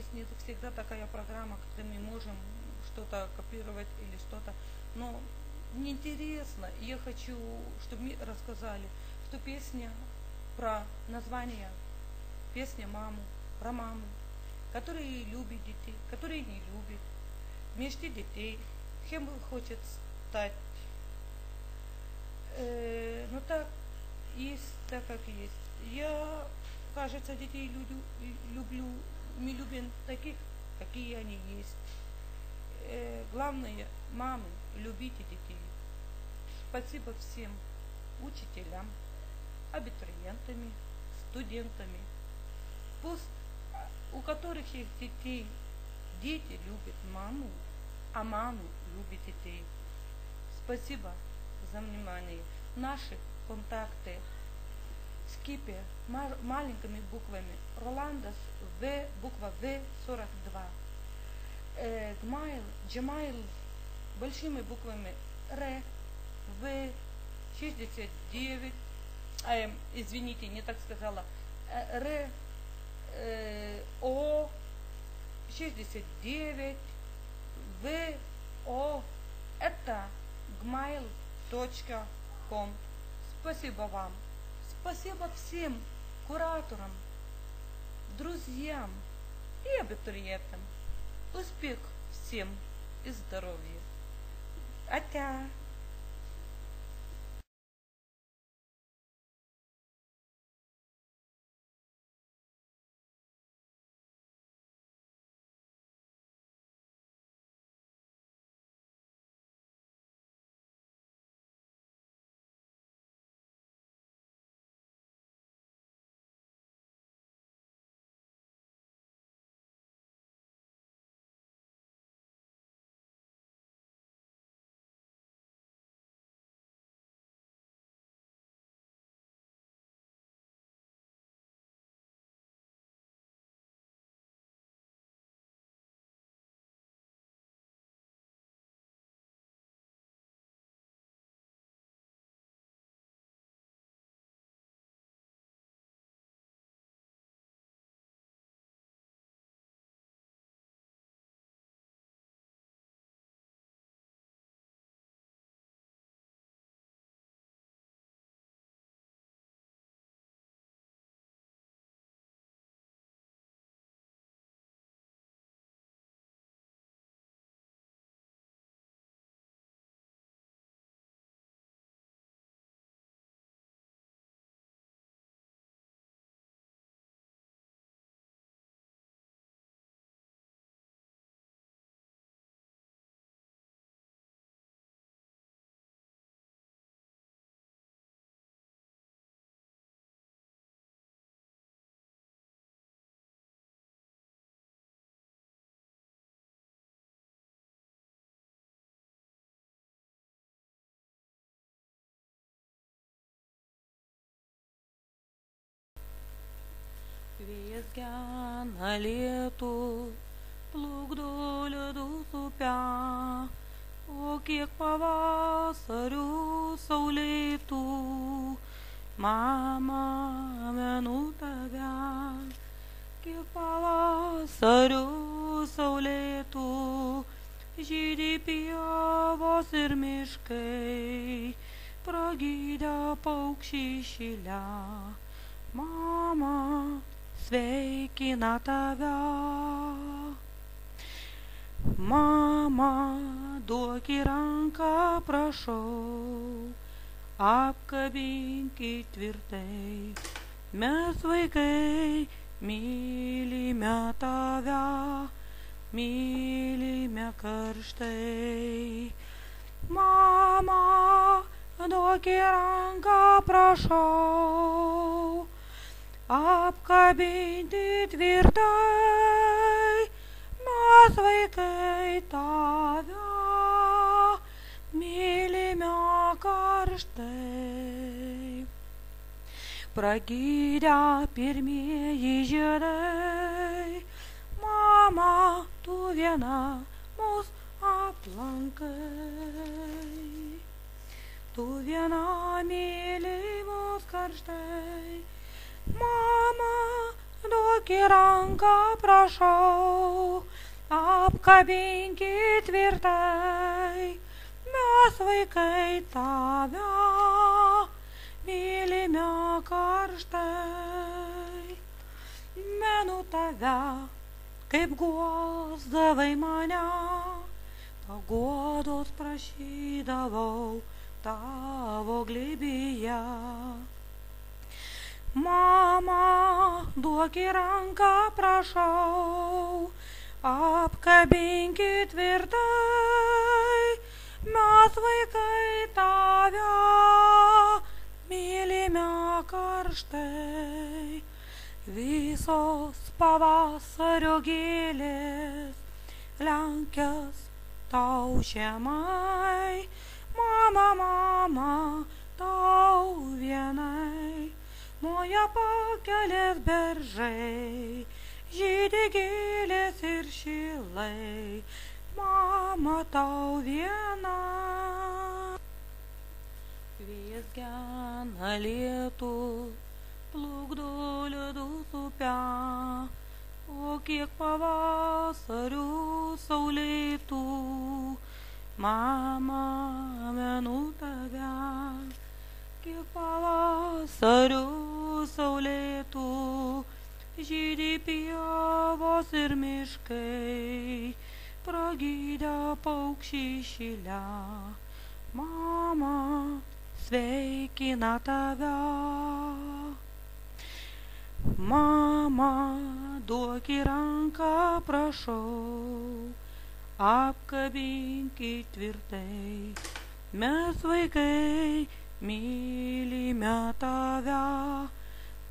есть не всегда такая программа, когда мы можем что-то копировать или что-то. Но мне интересно, и я хочу, чтобы мне рассказали, что песня про название, песня маму, про маму, которые любят детей, которые не любят, мечты детей, кем хочет стать. Ну так есть, так как есть. Я, кажется, детей люблю, мы любим таких, какие они есть. Главное, мамы, любите детей. Спасибо всем учителям, абитуриентами, студентами. Пусть у которых есть детей, дети любят маму, а мамы любят детей. Спасибо за внимание. Наши контакты Скипе маленькими буквами. Роландас В, буква В 42. Джамайл большими буквами Р, В 69. Извините, не так сказала. Р, О 69. В, О. Это gmail.com. Спасибо вам. Спасибо всем кураторам, друзьям и абитуриентам. Успех всем и здоровья. Атя! Vėjas gena lietų, plukdo ledus upę, o kiek pavasarių saulėtų, mama menu tave, kiek pavasarių saulėtų, žydi pievos ir miškai, pragydę paukščiai šilę. Mama sveikina tave. Mama, duok į ranką, prašau, apkabinkit tvirtai. Mes vaikai mylime tave, mylime karštai. Mama, duok į ranką, prašau, apkabinti tvirtai, mes vaikai tave mylime karštai. Pragydę pirmieji žiedai, mama, tu viena mus aplankai. Tu viena myli mus karštai, mama, duok duokit ranką, prašau, apkabinkit tvirtai, mes vaikai tave mylime karštai. Menu tave, kaip guosdavai mane, paguodos prašydavau tavo glėbyje. Mama, duokit ranką, prašau, apkabinkit tvirtai, mes vaikai tave mylime karštai. Visos pavasario gėlės lenkias tau žemai, mama, mama, tau vienai. Moja pakelės beržai, žydi gėlės ir šilai, mama, tau viena. Vėjas gena lietų, plukdo ledus upę, o kiek pavasarių saulėtų, mama, menu tave. Kiek pavasarių saulėtų, žydi pievos ir miškai, pragydę paukščiai šilę, mama, sveikina tave. Mama, duokit ranką, prašau, apkabinkit tvirtai, mes vaikai mylime tave,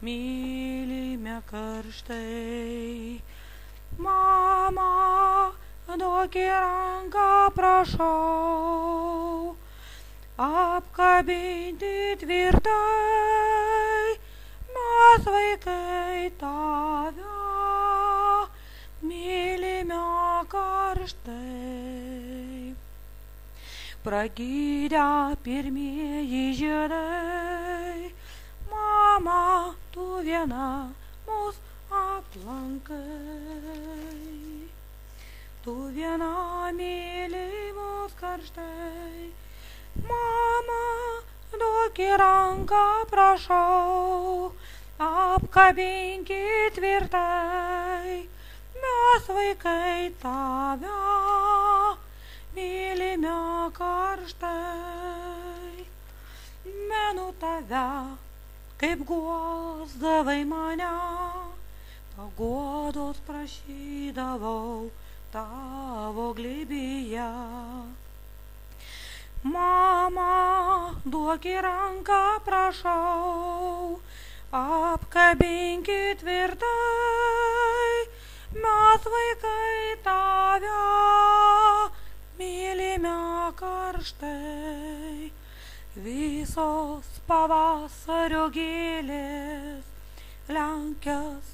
mylime karštai. Mama, duokit ranką, prašau, apkabinti tvirtai, mes vaikai tave mylime karštai. Pragydę pirmieji žiedai, mama, tu viena mus aplankai. Tu viena myli mus karštai, mama, duokit ranką, prašau, apkabinkit tvirtai, mes vaikai tave mylime karštai. Menu tave, kaip guosdavai mane, paguodos prašydavau tavo glėbyje. Mama, duokit ranką, prašau, apkabinkit tvirtai, mes vaikai tave mylime karštai. Visos pavasario gėlės lenkias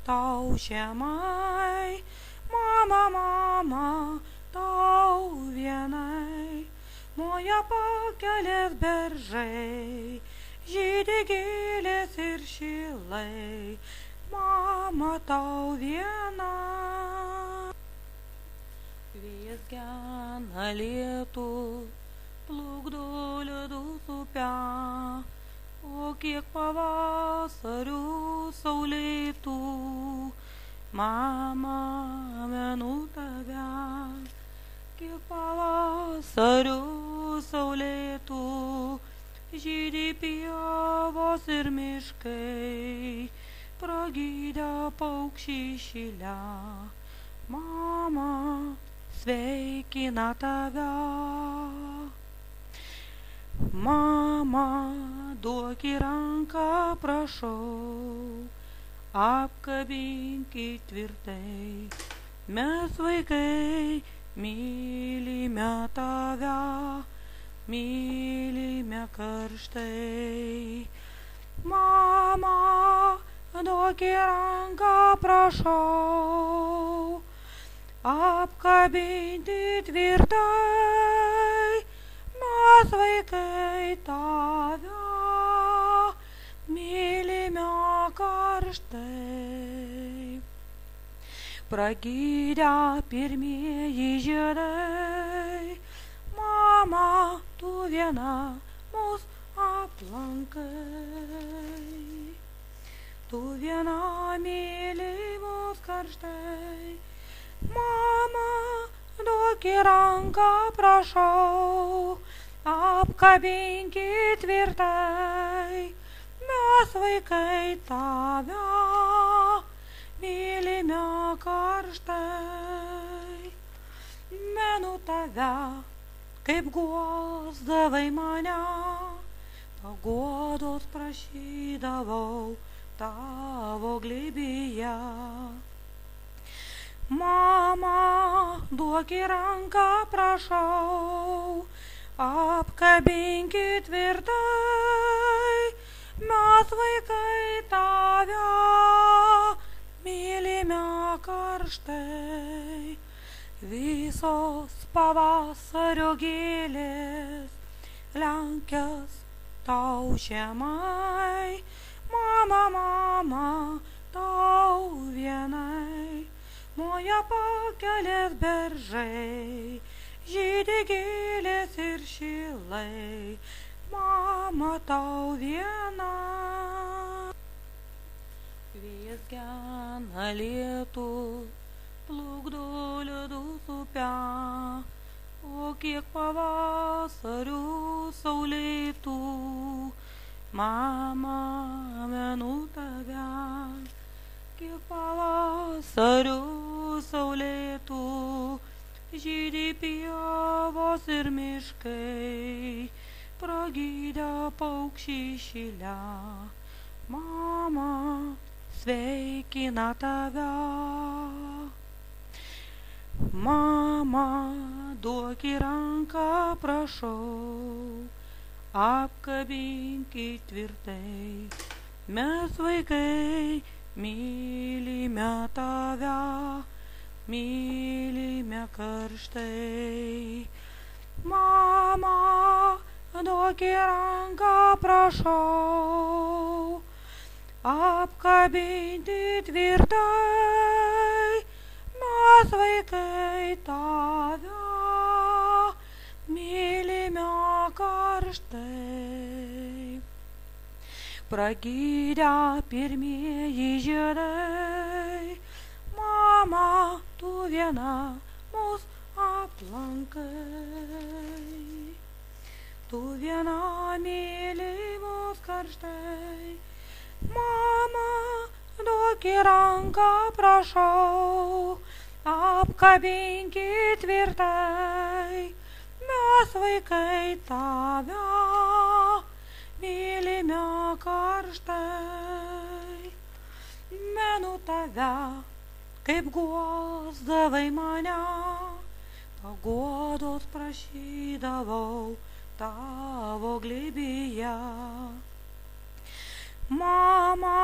tau žemai, mama, mama, tau vienai. Moja pakelės beržai, žydi gėlės ir šilai, mama, tau viena. Vėjas gena lietų, plukdo ledus upę, o kiek pavasarių saulėtų, mama, menu tave. Kiek pavasarių saulėtų, žydi pievos ir miškai, pragydę paukščiai šilę, mama, sveikina tave. Mama, duokit ranką, prašau, apkabinkit tvirtai, mes vaikai mylime tave, mylime karštai. Mama, duokit ranką, prašau, apkabinti tvirtai, mes vaikai tave mylime karštai. pragydę pirmieji žiedai. Mama, tu viena mus aplankai. Tu viena myli mus karštai. Mama, duok į ranką, prašau, apkabinkit tvirtai. Mes vaikai tave mylime karštai. Menu tave, kaip guosdavai mane, paguodos prašydavau tavo glėbyje. Mama, duok į ranką, prašau, apkabinkit tvirtai. Mes vaikai tave mylime karštai. Visos pavasario gėlės lenkias tau žemai. Mama, mama, tau vienai. Moja pakelės beržai, žydi gėlės ir šilai. Mama, tau viena. Vėjas gena lietų, plukdo ledus upę, o kiek pavasarių saulėtų. Mama, menu tave, kiek pavasarių saulėtų, žydi pievos ir miškai, pragydę paukščiai šilę. Mama, sveikina tave. Mama, duok į ranką, prašau, apkabinkit tvirtai. Mes vaikai mylime tave, mylime karštai. Mama, duok į ranką, prašau, apkabinti tvirtai. Mes vaikai tave mylime karštai. Pragydę pirmieji žiedai. Mama, tu viena mus aplankai. Tu viena myli mus karštai. Mama, duok į ranką, prašau, apkabinkit tvirtai. Mes vaikai tave mylime karštai. Menu tave, kaip guosdavai mane, paguodos prašydavau tavo glėbyje. Mama,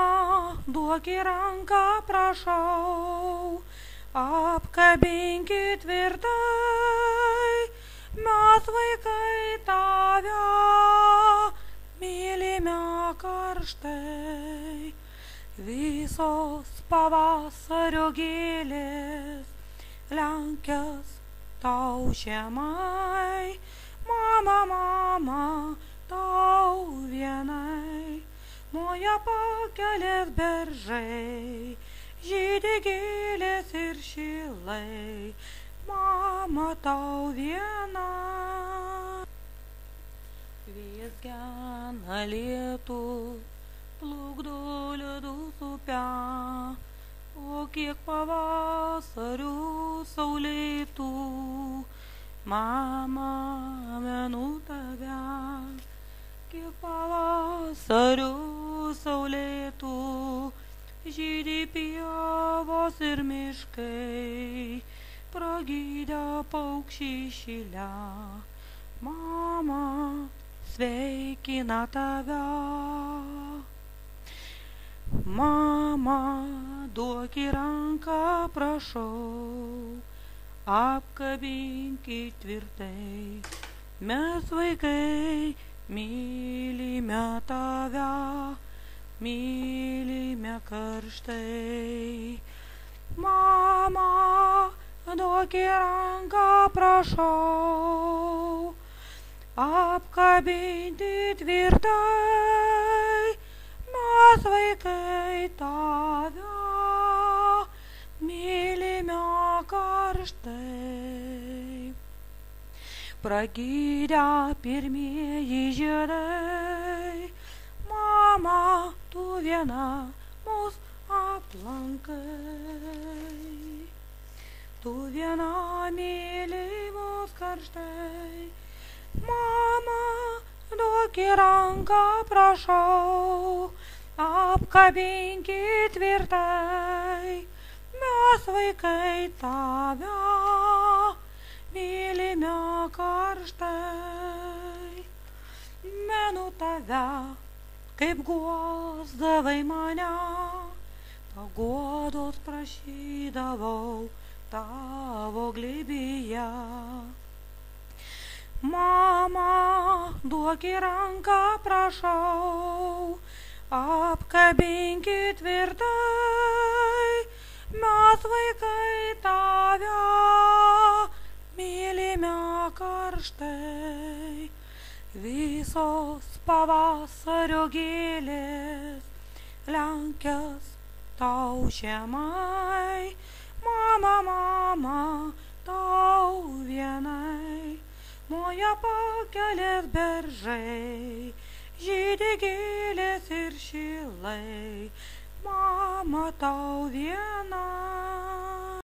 duok į ranką, prašau, apkabinkit tvirtai. Mes vaikai tave mylime karštai. Visos pavasario gėlės lenkias tau žemai. Mama, mama, tau vienai. Moja pakelės beržai, žydi gėlės ir šilai. Mama, tau viena. Vėjas gena lietų, plukdo ledus upę, o kiek pavasarių saulėtų. Mama, menu tave, kiek pavasarių saulėtų, žydi pievos ir miškai, pragydę paukščiai šilę. Mama, sveikina tave. Mama, duok į ranką, prašau, apkabinkit tvirtai. Mes vaikai mylime tave, mylime karštai. Mama, Mama, duok į ranką, prašau, apkabinti tvirtai, mes vaikai tave mylime karštai. Pragydę pirmieji žiedai, mama, tu viena mus aplankai. Tu viena myli mus karštai, mama, duok į ranką, prašau, apkabinkit tvirtai, mes vaikai tave mylime karštai. Menu tave, kaip guosdavai mane, paguodos prašydavau tavo glėbyje. Mama, duok į ranką, prašau, apkabinkit tvirtai, mes vaikai tave mylime karštai. Visos pavasario gėlės lenkias tau žemai, mama, mama, tau vienai. Moja pakelės beržai, žydi gėlės ir šilai, mama, tau vienai.